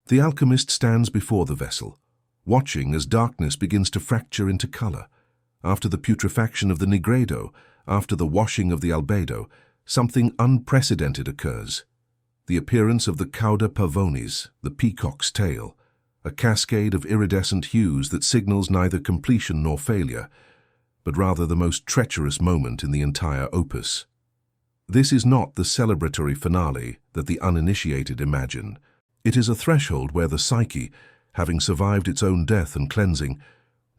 The alchemist stands before the vessel, watching as darkness begins to fracture into color. After the putrefaction of the nigredo, after the washing of the albedo, something unprecedented occurs. The appearance of the Cauda Pavonis, the peacock's tail, a cascade of iridescent hues that signals neither completion nor failure, but rather the most treacherous moment in the entire opus. This is not the celebratory finale that the uninitiated imagine. It is a threshold where the psyche, having survived its own death and cleansing,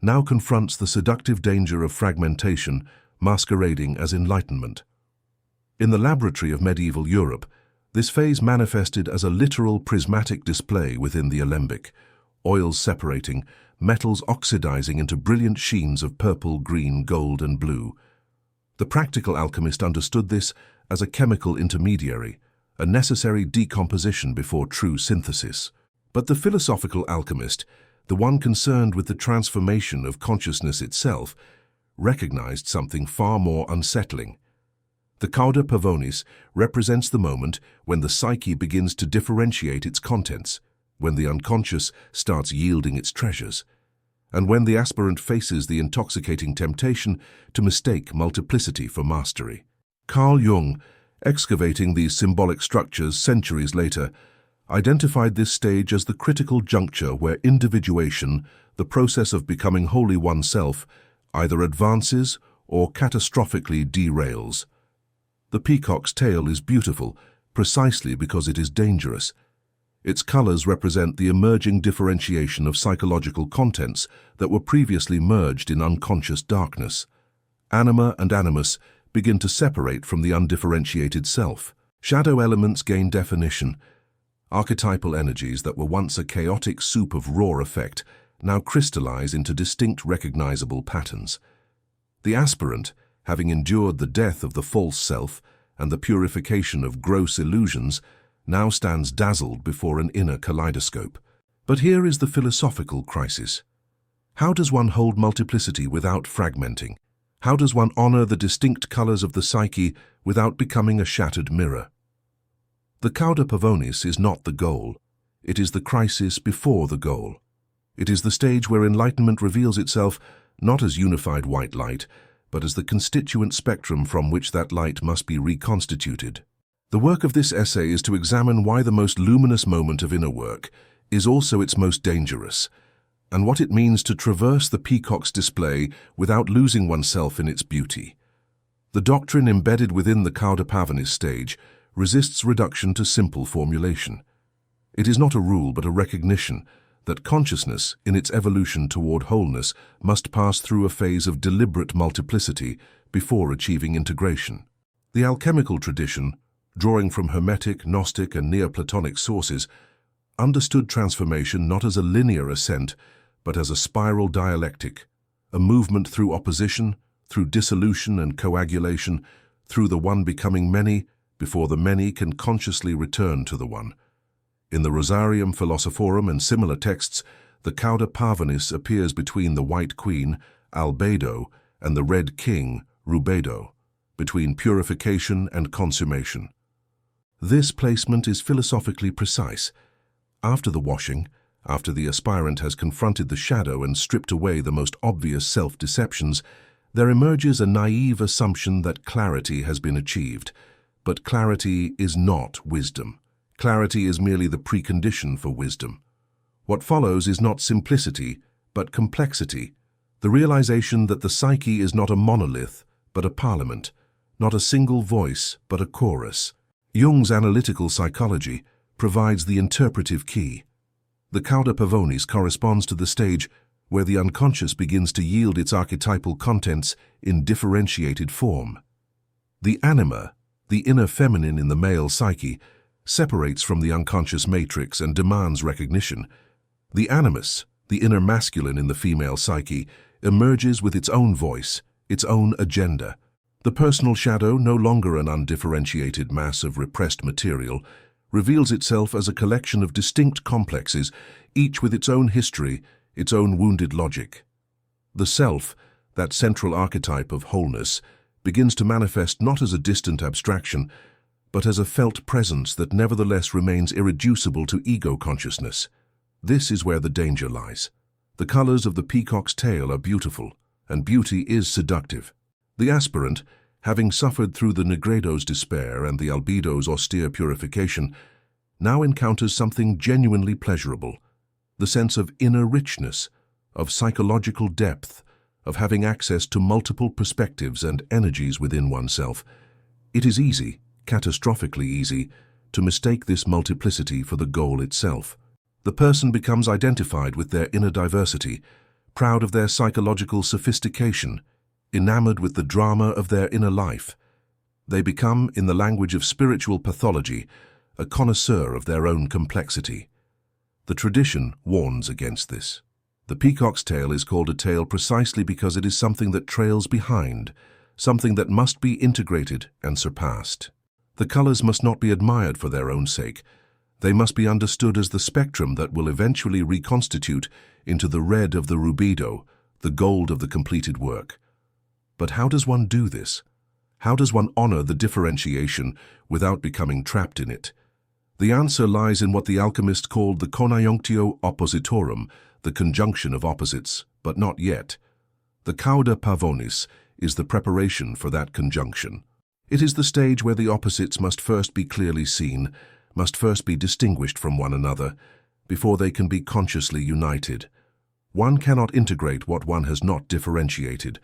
now confronts the seductive danger of fragmentation, masquerading as enlightenment. In the laboratory of medieval Europe, this phase manifested as a literal prismatic display within the alembic, oils separating, metals oxidizing into brilliant sheens of purple, green, gold, and blue. The practical alchemist understood this as a chemical intermediary, a necessary decomposition before true synthesis. But the philosophical alchemist, the one concerned with the transformation of consciousness itself, recognized something far more unsettling. The Cauda Pavonis represents the moment when the psyche begins to differentiate its contents, when the unconscious starts yielding its treasures, and when the aspirant faces the intoxicating temptation to mistake multiplicity for mastery. Carl Jung, excavating these symbolic structures centuries later, identified this stage as the critical juncture where individuation, the process of becoming wholly oneself, either advances or catastrophically derails. The peacock's tail is beautiful precisely because it is dangerous. Its colors represent the emerging differentiation of psychological contents that were previously merged in unconscious darkness. Anima and animus begin to separate from the undifferentiated self. Shadow elements gain definition. Archetypal energies that were once a chaotic soup of raw effect now crystallize into distinct recognizable patterns. The aspirant, having endured the death of the false self and the purification of gross illusions, now stands dazzled before an inner kaleidoscope. But here is the philosophical crisis. How does one hold multiplicity without fragmenting? How does one honor the distinct colors of the psyche without becoming a shattered mirror? The Cauda Pavonis is not the goal. It is the crisis before the goal. It is the stage where enlightenment reveals itself not as unified white light, but as the constituent spectrum from which that light must be reconstituted. The work of this essay is to examine why the most luminous moment of inner work is also its most dangerous, and what it means to traverse the peacock's display without losing oneself in its beauty. The doctrine embedded within the Cauda Pavonis stage resists reduction to simple formulation. It is not a rule but a recognition that consciousness, in its evolution toward wholeness, must pass through a phase of deliberate multiplicity before achieving integration. The alchemical tradition, drawing from Hermetic, Gnostic, and Neoplatonic sources, understood transformation not as a linear ascent, but as a spiral dialectic, a movement through opposition, through dissolution and coagulation, through the one becoming many, before the many can consciously return to the one. In the Rosarium Philosophorum and similar texts, the Cauda Pavonis appears between the white queen, albedo, and the red king, rubedo, between purification and consummation. This placement is philosophically precise. After the washing, after the aspirant has confronted the shadow and stripped away the most obvious self-deceptions, there emerges a naive assumption that clarity has been achieved. But clarity is not wisdom. Clarity is merely the precondition for wisdom. What follows is not simplicity, but complexity, the realization that the psyche is not a monolith, but a parliament, not a single voice, but a chorus. Jung's analytical psychology provides the interpretive key. The Cauda Pavonis corresponds to the stage where the unconscious begins to yield its archetypal contents in differentiated form. The anima, the inner feminine in the male psyche, separates from the unconscious matrix and demands recognition. The animus, the inner masculine in the female psyche, emerges with its own voice, its own agenda. The personal shadow, no longer an undifferentiated mass of repressed material, reveals itself as a collection of distinct complexes, each with its own history, its own wounded logic. The self, that central archetype of wholeness, begins to manifest not as a distant abstraction, but as a felt presence that nevertheless remains irreducible to ego consciousness. This is where the danger lies. The colors of the peacock's tail are beautiful, and beauty is seductive. The aspirant, having suffered through the nigredo's despair and the albedo's austere purification, now encounters something genuinely pleasurable, the sense of inner richness, of psychological depth, of having access to multiple perspectives and energies within oneself. It is easy, catastrophically easy, to mistake this multiplicity for the goal itself. The person becomes identified with their inner diversity, proud of their psychological sophistication, enamored with the drama of their inner life. They become, in the language of spiritual pathology, a connoisseur of their own complexity. The tradition warns against this. The peacock's tail is called a tail precisely because it is something that trails behind, something that must be integrated and surpassed. The colors must not be admired for their own sake. They must be understood as the spectrum that will eventually reconstitute into the red of the rubedo, the gold of the completed work. But how does one do this? How does one honor the differentiation without becoming trapped in it? The answer lies in what the alchemist called the conjunctio oppositorum, the conjunction of opposites, but not yet. The Cauda Pavonis is the preparation for that conjunction. It is the stage where the opposites must first be clearly seen, must first be distinguished from one another, before they can be consciously united. One cannot integrate what one has not differentiated.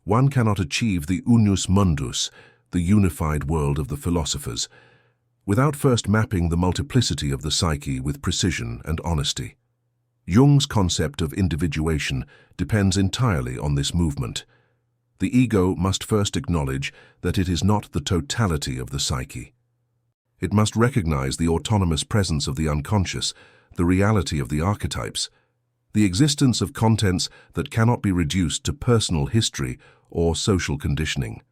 One cannot achieve the unus mundus, the unified world of the philosophers, without first mapping the multiplicity of the psyche with precision and honesty. Jung's concept of individuation depends entirely on this movement. The ego must first acknowledge that it is not the totality of the psyche. It must recognize the autonomous presence of the unconscious, the reality of the archetypes, the existence of contents that cannot be reduced to personal history or social conditioning.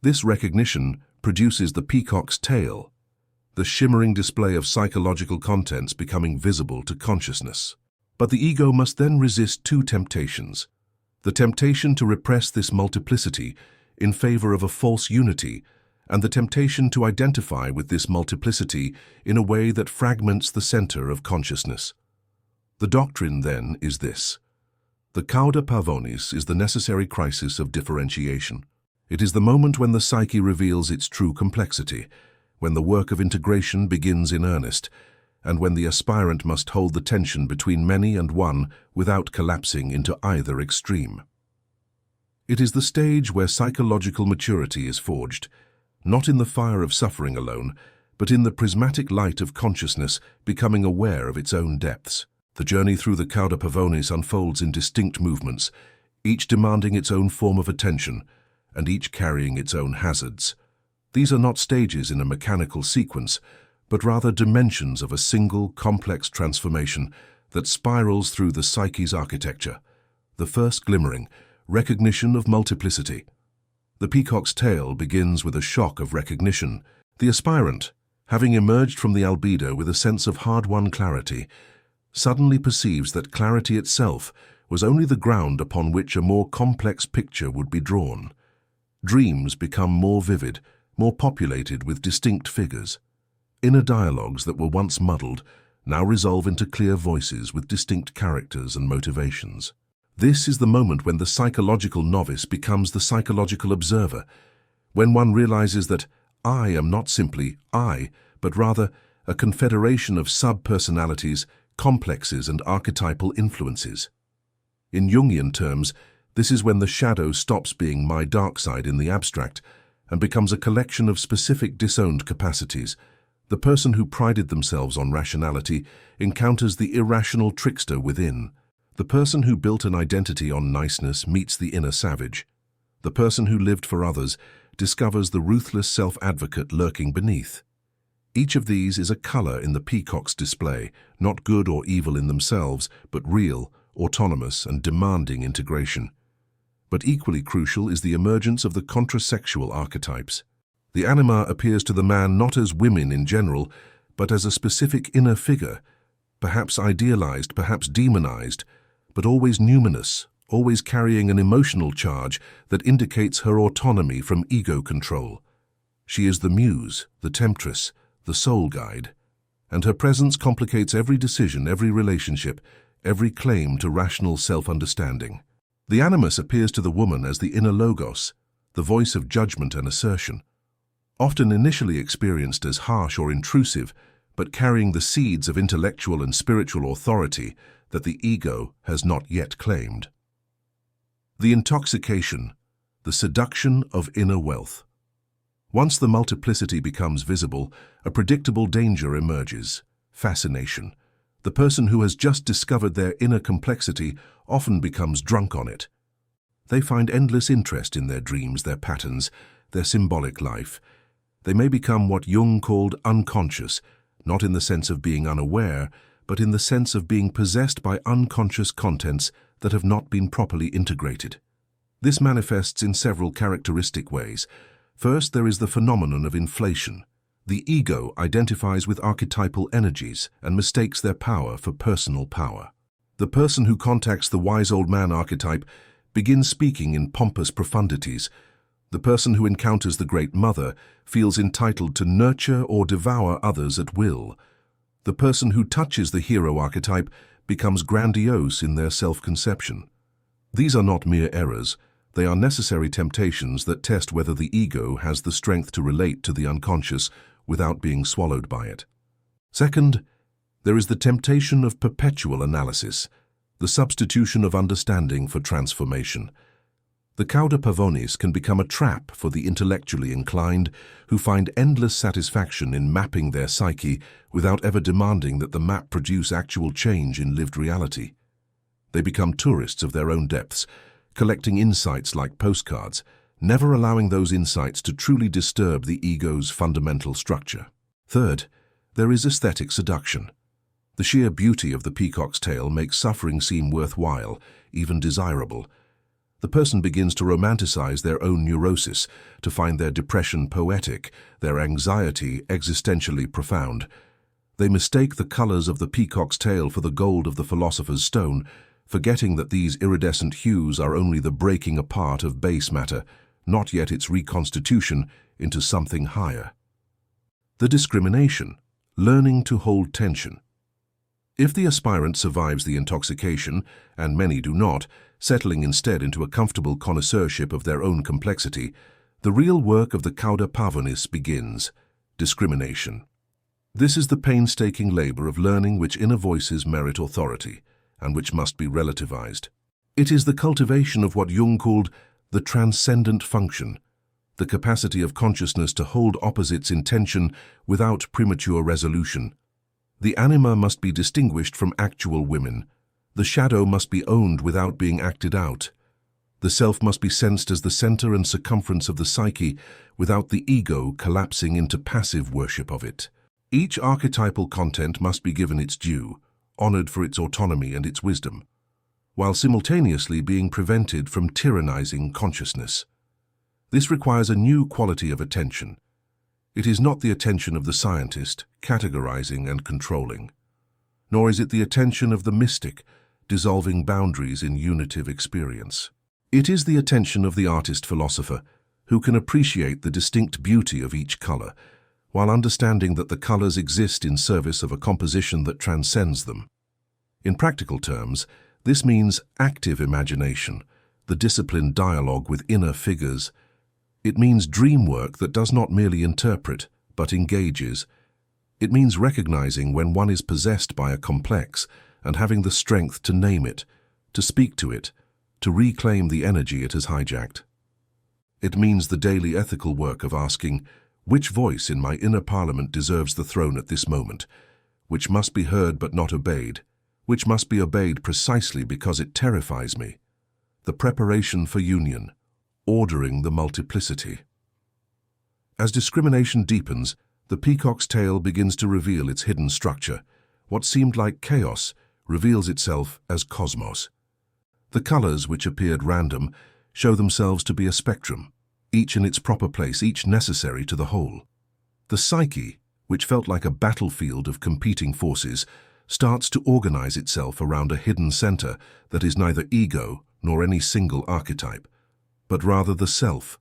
This recognition produces the peacock's tail, the shimmering display of psychological contents becoming visible to consciousness. But the ego must then resist two temptations: the temptation to repress this multiplicity in favor of a false unity, and the temptation to identify with this multiplicity in a way that fragments the center of consciousness. The doctrine, then, is this. The Cauda Pavonis is the necessary crisis of differentiation. It is the moment when the psyche reveals its true complexity, when the work of integration begins in earnest, and when the aspirant must hold the tension between many and one without collapsing into either extreme. It is the stage where psychological maturity is forged, not in the fire of suffering alone, but in the prismatic light of consciousness becoming aware of its own depths. The journey through the Cauda Pavonis unfolds in distinct movements, each demanding its own form of attention, and each carrying its own hazards. These are not stages in a mechanical sequence, but rather dimensions of a single, complex transformation that spirals through the psyche's architecture. The first glimmering, recognition of multiplicity. The peacock's tail begins with a shock of recognition. The aspirant, having emerged from the albedo with a sense of hard-won clarity, suddenly perceives that clarity itself was only the ground upon which a more complex picture would be drawn. Dreams become more vivid, more populated with distinct figures. Inner dialogues that were once muddled now resolve into clear voices with distinct characters and motivations. This is the moment when the psychological novice becomes the psychological observer, when one realizes that I am not simply I, but rather a confederation of sub-personalities, complexes and archetypal influences. In Jungian terms, this is when the shadow stops being my dark side in the abstract and becomes a collection of specific disowned capacities. The person who prided themselves on rationality encounters the irrational trickster within. The person who built an identity on niceness meets the inner savage. The person who lived for others discovers the ruthless self-advocate lurking beneath. Each of these is a color in the peacock's display, not good or evil in themselves, but real, autonomous, and demanding integration. But equally crucial is the emergence of the contrasexual archetypes. The anima appears to the man not as women in general, but as a specific inner figure, perhaps idealized, perhaps demonized, but always numinous, always carrying an emotional charge that indicates her autonomy from ego control. She is the muse, the temptress, the soul guide. and her presence complicates every decision, every relationship, every claim to rational self-understanding. The animus appears to the woman as the inner logos, the voice of judgment and assertion, often initially experienced as harsh or intrusive, but carrying the seeds of intellectual and spiritual authority that the ego has not yet claimed. The intoxication, the seduction of inner wealth. Once the multiplicity becomes visible, a predictable danger emerges: fascination. The person who has just discovered their inner complexity often becomes drunk on it. They find endless interest in their dreams, their patterns, their symbolic life. They may become what Jung called unconscious, not in the sense of being unaware, but in the sense of being possessed by unconscious contents that have not been properly integrated. This manifests in several characteristic ways. First, there is the phenomenon of inflation. The ego identifies with archetypal energies and mistakes their power for personal power. The person who contacts the wise old man archetype begins speaking in pompous profundities. The person who encounters the great mother feels entitled to nurture or devour others at will. The person who touches the hero archetype becomes grandiose in their self-conception. These are not mere errors. They are necessary temptations that test whether the ego has the strength to relate to the unconscious without being swallowed by it. Second, there is the temptation of perpetual analysis, the substitution of understanding for transformation. The Cauda Pavonis can become a trap for the intellectually inclined who find endless satisfaction in mapping their psyche without ever demanding that the map produce actual change in lived reality. They become tourists of their own depths, collecting insights like postcards, never allowing those insights to truly disturb the ego's fundamental structure. Third, there is aesthetic seduction. The sheer beauty of the peacock's tail makes suffering seem worthwhile, even desirable. The person begins to romanticize their own neurosis, to find their depression poetic, their anxiety existentially profound. They mistake the colors of the peacock's tail for the gold of the philosopher's stone, forgetting that these iridescent hues are only the breaking apart of base matter, not yet its reconstitution into something higher. The discrimination, learning to hold tension. If the aspirant survives the intoxication, and many do not, settling instead into a comfortable connoisseurship of their own complexity, the real work of the Cauda Pavonis begins: discrimination. This is the painstaking labor of learning which inner voices merit authority, and which must be relativized. It is the cultivation of what Jung called the transcendent function, the capacity of consciousness to hold opposites in tension without premature resolution. The anima must be distinguished from actual women. The shadow must be owned without being acted out. The self must be sensed as the center and circumference of the psyche without the ego collapsing into passive worship of it. Each archetypal content must be given its due, honored for its autonomy and its wisdom, while simultaneously being prevented from tyrannizing consciousness. This requires a new quality of attention. It is not the attention of the scientist, categorizing and controlling, nor is it the attention of the mystic, dissolving boundaries in unitive experience. It is the attention of the artist-philosopher, who can appreciate the distinct beauty of each color, while understanding that the colors exist in service of a composition that transcends them. In practical terms, this means active imagination, the disciplined dialogue with inner figures. It means dream work that does not merely interpret, but engages. It means recognizing when one is possessed by a complex and having the strength to name it, to speak to it, to reclaim the energy it has hijacked. It means the daily ethical work of asking, which voice in my inner parliament deserves the throne at this moment, which must be heard but not obeyed, which must be obeyed precisely because it terrifies me. The preparation for union, ordering the multiplicity. As discrimination deepens, the peacock's tail begins to reveal its hidden structure. What seemed like chaos reveals itself as cosmos. The colors, which appeared random, show themselves to be a spectrum, each in its proper place, each necessary to the whole. The psyche, which felt like a battlefield of competing forces, starts to organize itself around a hidden center that is neither ego nor any single archetype, but rather the self,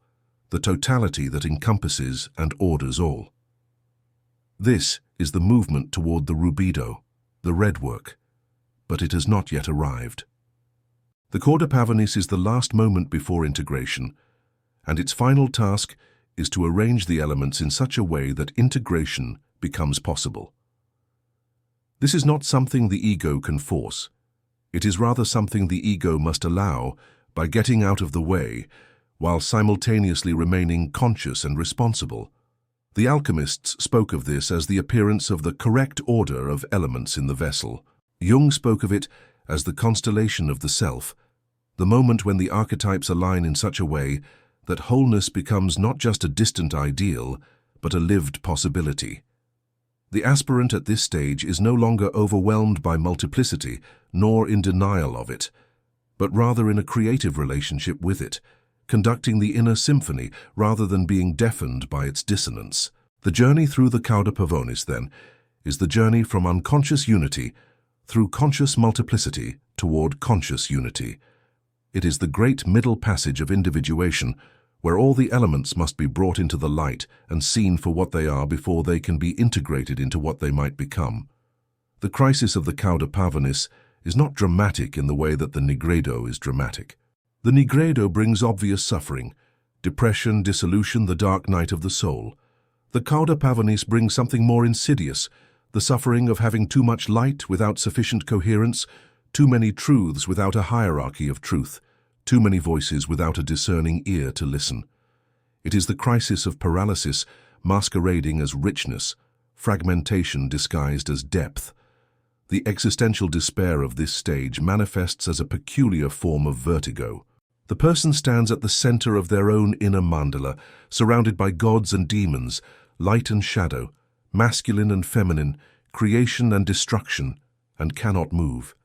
the totality that encompasses and orders all. This is the movement toward the rubedo, the red work, but it has not yet arrived. The Cauda Pavonis is the last moment before integration, and its final task is to arrange the elements in such a way that integration becomes possible. This is not something the ego can force. It is rather something the ego must allow by getting out of the way, while simultaneously remaining conscious and responsible. The alchemists spoke of this as the appearance of the correct order of elements in the vessel. Jung spoke of it as the constellation of the self, the moment when the archetypes align in such a way that wholeness becomes not just a distant ideal, but a lived possibility. The aspirant at this stage is no longer overwhelmed by multiplicity, nor in denial of it, but rather in a creative relationship with it, conducting the inner symphony rather than being deafened by its dissonance. The journey through the Cauda Pavonis, then, is the journey from unconscious unity through conscious multiplicity toward conscious unity. It is the great middle passage of individuation, where all the elements must be brought into the light and seen for what they are before they can be integrated into what they might become. The crisis of the Cauda Pavonis is not dramatic in the way that the nigredo is dramatic. The nigredo brings obvious suffering, depression, dissolution, the dark night of the soul. The Cauda Pavonis brings something more insidious, the suffering of having too much light without sufficient coherence, too many truths without a hierarchy of truth, too many voices without a discerning ear to listen. It is the crisis of paralysis masquerading as richness, fragmentation disguised as depth. The existential despair of this stage manifests as a peculiar form of vertigo. The person stands at the center of their own inner mandala, surrounded by gods and demons, light and shadow, masculine and feminine, creation and destruction, and cannot move.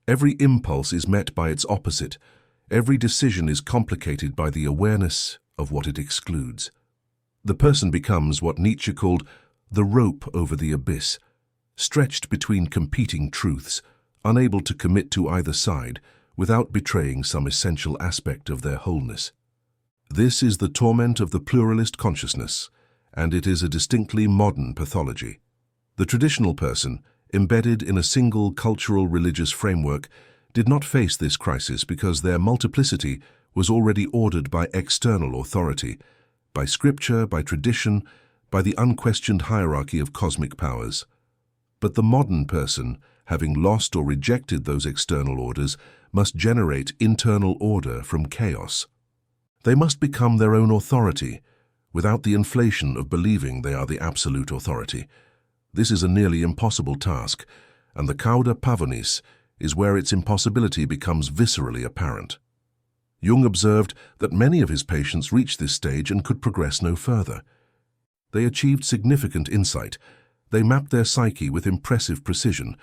Every impulse is met by its opposite. Every decision is complicated by the awareness of what it excludes. The person becomes what Nietzsche called the rope over the abyss, stretched between competing truths, unable to commit to either side without betraying some essential aspect of their wholeness. This is the torment of the pluralist consciousness, and it is a distinctly modern pathology. The traditional person, embedded in a single cultural religious framework, did not face this crisis because their multiplicity was already ordered by external authority, by scripture, by tradition, by the unquestioned hierarchy of cosmic powers. But the modern person, having lost or rejected those external orders, must generate internal order from chaos. They must become their own authority, without the inflation of believing they are the absolute authority. This is a nearly impossible task, and the Cauda Pavonis is where its impossibility becomes viscerally apparent. Jung observed that many of his patients reached this stage and could progress no further. They achieved significant insight. They mapped their psyche with impressive precision.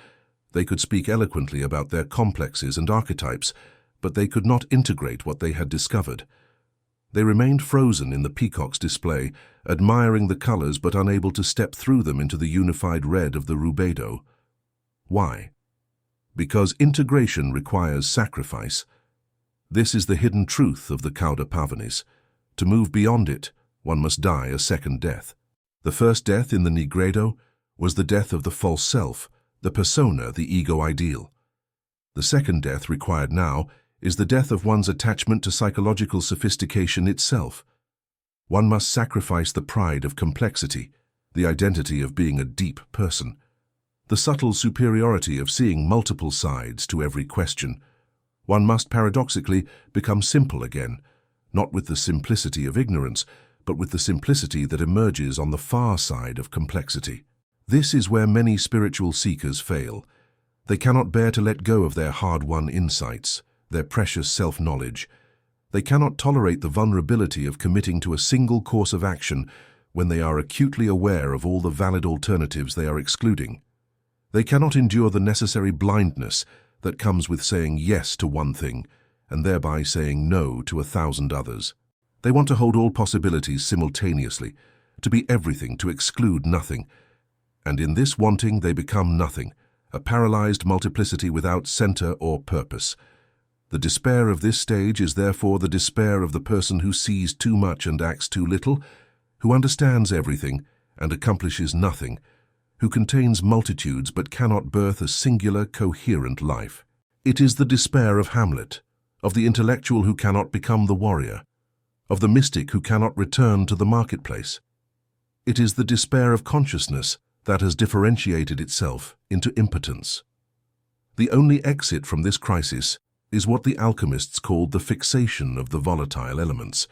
They could speak eloquently about their complexes and archetypes, but they could not integrate what they had discovered. They remained frozen in the Peacock's display, admiring the colors but unable to step through them into the unified red of the rubedo. Why? Because integration requires sacrifice. This is the hidden truth of the Cauda Pavonis. To move beyond it, one must die a second death. The first death in the nigredo was the death of the false self, the persona, the ego ideal. The second death required now is the death of one's attachment to psychological sophistication itself. One must sacrifice the pride of complexity, the identity of being a deep person, the subtle superiority of seeing multiple sides to every question. One must paradoxically become simple again, not with the simplicity of ignorance, but with the simplicity that emerges on the far side of complexity. This is where many spiritual seekers fail. They cannot bear to let go of their hard-won insights, their precious self-knowledge. They cannot tolerate the vulnerability of committing to a single course of action when they are acutely aware of all the valid alternatives they are excluding. They cannot endure the necessary blindness that comes with saying yes to one thing and thereby saying no to 1,000 others. They want to hold all possibilities simultaneously, to be everything, to exclude nothing. And in this wanting they become nothing, a paralyzed multiplicity without center or purpose. The despair of this stage is therefore the despair of the person who sees too much and acts too little, who understands everything and accomplishes nothing, who contains multitudes but cannot birth a singular, coherent life. It is the despair of Hamlet, of the intellectual who cannot become the warrior, of the mystic who cannot return to the marketplace. It is the despair of consciousness that has differentiated itself into impotence. The only exit from this crisis is what the alchemists called the fixation of the volatile elements,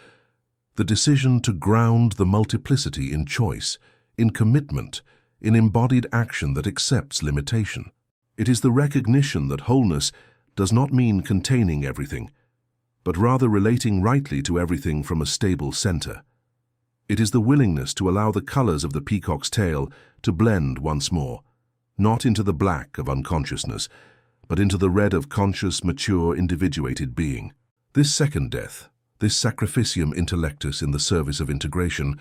the decision to ground the multiplicity in choice, in commitment, in embodied action that accepts limitation. It is the recognition that wholeness does not mean containing everything, but rather relating rightly to everything from a stable center. It is the willingness to allow the colors of the peacock's tail to blend once more, not into the black of unconsciousness, but into the red of conscious, mature, individuated being. This second death, this sacrificium intellectus in the service of integration,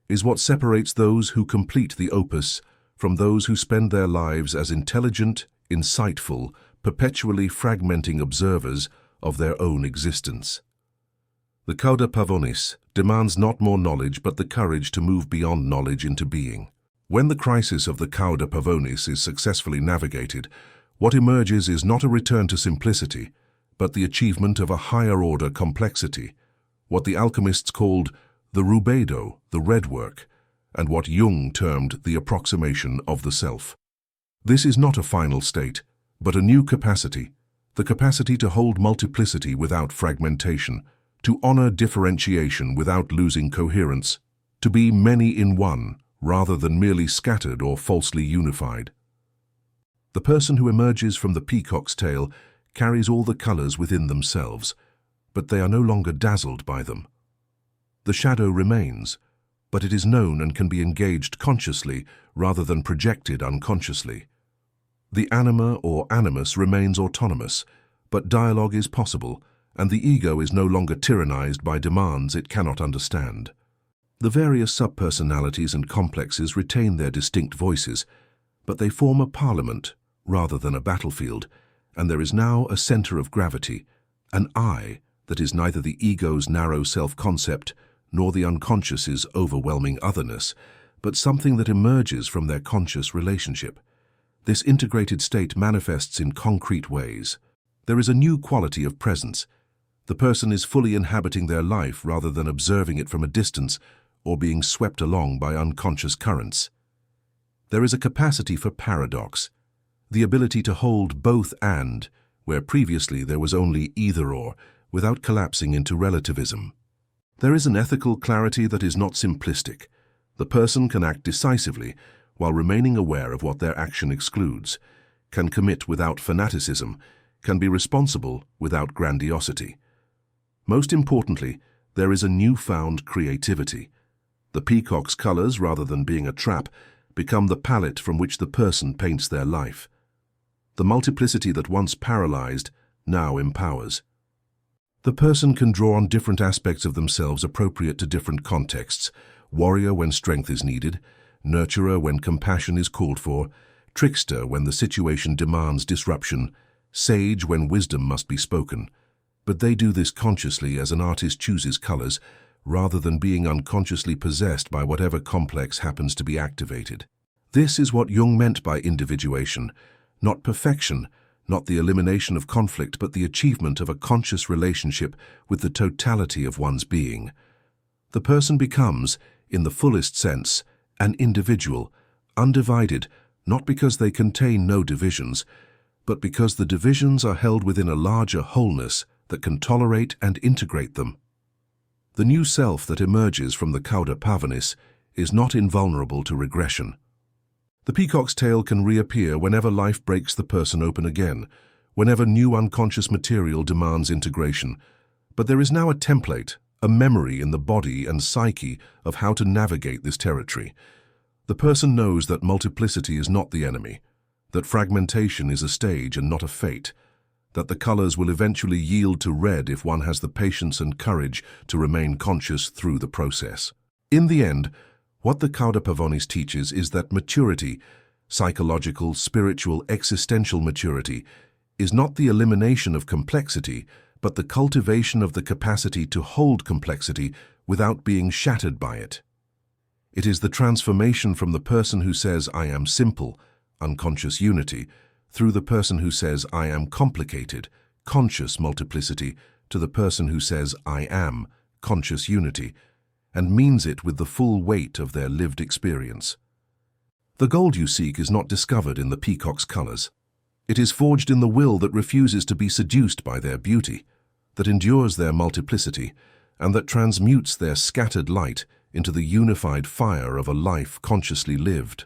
is what separates those who complete the opus from those who spend their lives as intelligent, insightful, perpetually fragmenting observers of their own existence. The Cauda Pavonis demands not more knowledge but the courage to move beyond knowledge into being. When the crisis of the Cauda Pavonis is successfully navigated, what emerges is not a return to simplicity, but the achievement of a higher-order complexity, what the alchemists called the rubedo, the red work, and what Jung termed the approximation of the self. This is not a final state, but a new capacity, the capacity to hold multiplicity without fragmentation, to honor differentiation without losing coherence, to be many in one rather than merely scattered or falsely unified. The person who emerges from the peacock's tail carries all the colors within themselves, but they are no longer dazzled by them. The shadow remains, but it is known and can be engaged consciously rather than projected unconsciously. The anima or animus remains autonomous, but dialogue is possible, and the ego is no longer tyrannized by demands it cannot understand. The various subpersonalities and complexes retain their distinct voices, but they form a parliament rather than a battlefield, and there is now a center of gravity, an I that is neither the ego's narrow self-concept nor the unconscious's overwhelming otherness, but something that emerges from their conscious relationship. This integrated state manifests in concrete ways. There is a new quality of presence. The person is fully inhabiting their life rather than observing it from a distance or being swept along by unconscious currents. There is a capacity for paradox, the ability to hold both and, where previously there was only either or, without collapsing into relativism. There is an ethical clarity that is not simplistic. The person can act decisively while remaining aware of what their action excludes, can commit without fanaticism, can be responsible without grandiosity. Most importantly, there is a newfound creativity. The peacock's colors, rather than being a trap, become the palette from which the person paints their life. The multiplicity that once paralyzed now empowers. The person can draw on different aspects of themselves appropriate to different contexts: warrior when strength is needed, nurturer when compassion is called for, trickster when the situation demands disruption, sage when wisdom must be spoken. But they do this consciously as an artist chooses colors, rather than being unconsciously possessed by whatever complex happens to be activated. This is what Jung meant by individuation, not perfection, not the elimination of conflict, but the achievement of a conscious relationship with the totality of one's being. The person becomes, in the fullest sense, an individual, undivided, not because they contain no divisions, but because the divisions are held within a larger wholeness that can tolerate and integrate them. The new self that emerges from the Cauda Pavonis is not invulnerable to regression. The peacock's tail can reappear whenever life breaks the person open again, whenever new unconscious material demands integration. But there is now a template, a memory in the body and psyche of how to navigate this territory. The person knows that multiplicity is not the enemy, that fragmentation is a stage and not a fate, that the colors will eventually yield to red if one has the patience and courage to remain conscious through the process. In the end, what the Cauda Pavonis teaches is that maturity, psychological, spiritual, existential maturity, is not the elimination of complexity, but the cultivation of the capacity to hold complexity without being shattered by it. It is the transformation from the person who says, I am simple, unconscious unity, through the person who says, I am complicated, conscious multiplicity, to the person who says, I am, conscious unity, and means it with the full weight of their lived experience. The gold you seek is not discovered in the peacock's colors. It is forged in the will that refuses to be seduced by their beauty, that endures their multiplicity, and that transmutes their scattered light into the unified fire of a life consciously lived.